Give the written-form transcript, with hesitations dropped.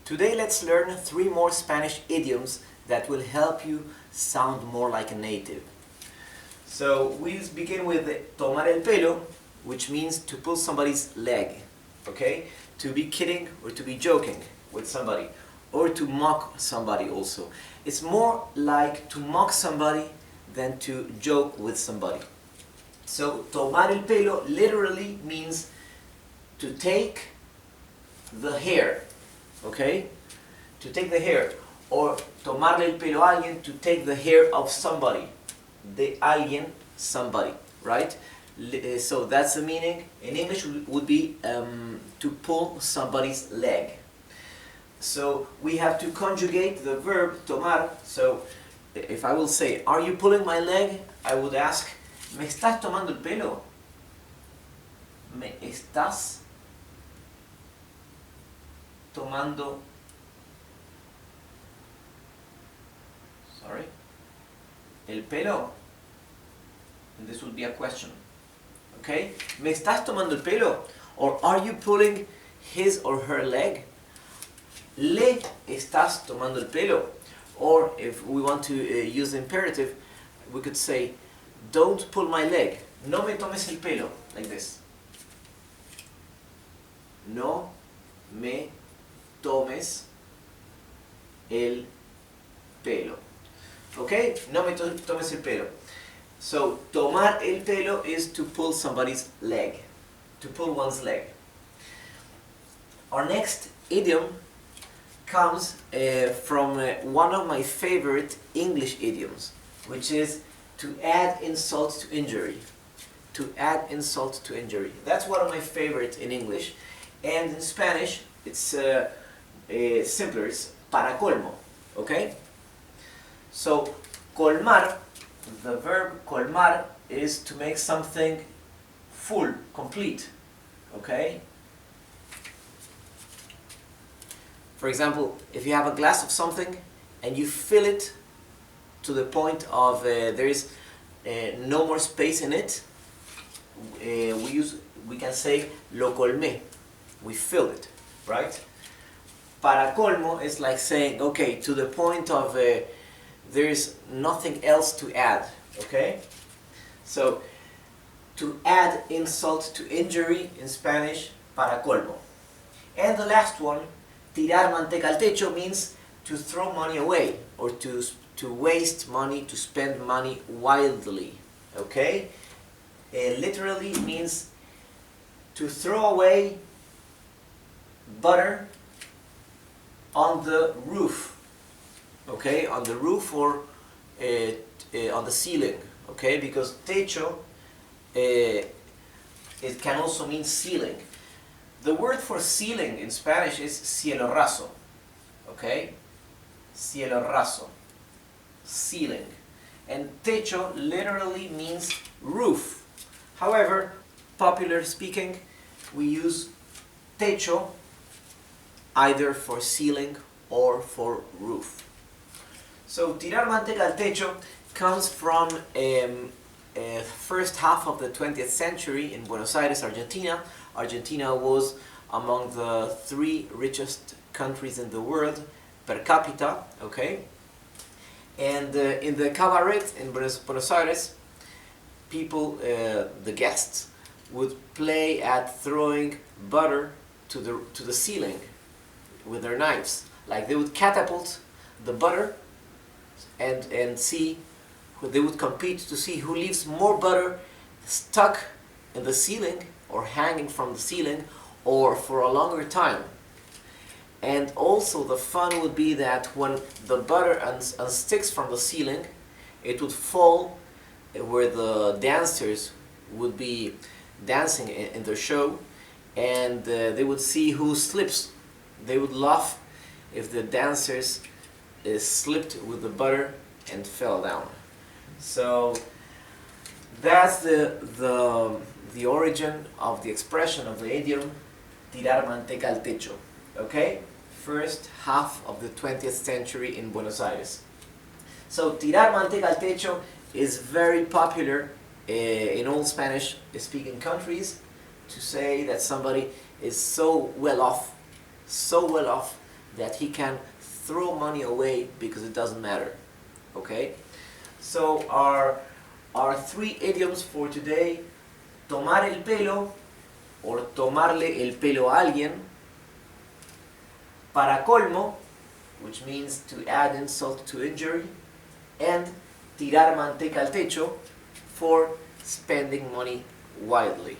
Today let's learn 3 more Spanish idioms that will help you sound more like a native. So we begin with tomar el pelo, which means to pull somebody's leg, okay? To be kidding or to be joking with somebody, or to mock somebody also. It's more like to mock somebody than to joke with somebody. So tomar el pelo literally means to take the hair, okay? To take the hair. Or tomarle el pelo a alguien, to take the hair of somebody. De alguien, somebody, right? So that's the meaning. In English would be to pull somebody's leg. So we have to conjugate the verb tomar. So if I will say, are you pulling my leg? I would ask, ¿me estás tomando el pelo? ¿Me estás tomando el pelo? And this would be a question. Okay? ¿Me estás tomando el pelo? Or are you pulling his or her leg? ¿Le estás tomando el pelo? Or if we want to use the imperative, we could say, don't pull my leg. No me tomes el pelo. Like this. No me tomes el pelo. Okay? No me tomes el pelo. So, tomar el pelo is to pull somebody's leg. To pull one's leg. Our next idiom comes from one of my favorite English idioms, which is to add insult to injury. To add insult to injury. That's one of my favorites in English. And in Spanish, it's simpler. It's para colmo. Okay? So, colmar, the verb colmar is to make something full, complete. Okay? For example, if you have a glass of something and you fill it to the point of there is no more space in it, we can say lo colmé. We fill it, right? Para colmo is like saying, okay, to the point of there is nothing else to add, okay? So, to add insult to injury in Spanish, para colmo. And the last one, tirar manteca al techo, means to throw money away, or to waste money, to spend money wildly, okay? Literally means to throw away butter on the roof. Okay, on the roof or on the ceiling, okay, because techo, it can also mean ceiling. The word for ceiling in Spanish is cielo raso, okay, cielo raso, ceiling, and techo literally means roof. However, popular speaking, we use techo either for ceiling or for roof. So, tirar manteca al techo comes from first half of the 20th century in Buenos Aires, Argentina. Argentina was among the 3 richest countries in the world per capita, okay? And in the cabaret in Buenos Aires, people, the guests, would play at throwing butter to the ceiling with their knives. Like they would catapult the butter and see, they would compete to see who leaves more butter stuck in the ceiling or hanging from the ceiling or for a longer time. And also the fun would be that when the butter unsticks from the ceiling, it would fall where the dancers would be dancing in the show, and they would see who slips. They would laugh if the dancers slipped with the butter and fell down. So that's the origin of the expression of the idiom tirar manteca al techo. Okay? First half of the 20th century in Buenos Aires. So tirar manteca al techo is very popular in all Spanish-speaking countries to say that somebody is so well off that he can throw money away because it doesn't matter. Okay? So our three idioms for today: tomar el pelo, or tomarle el pelo a alguien; para colmo, which means to add insult to injury; and tirar manteca al techo, for spending money widely.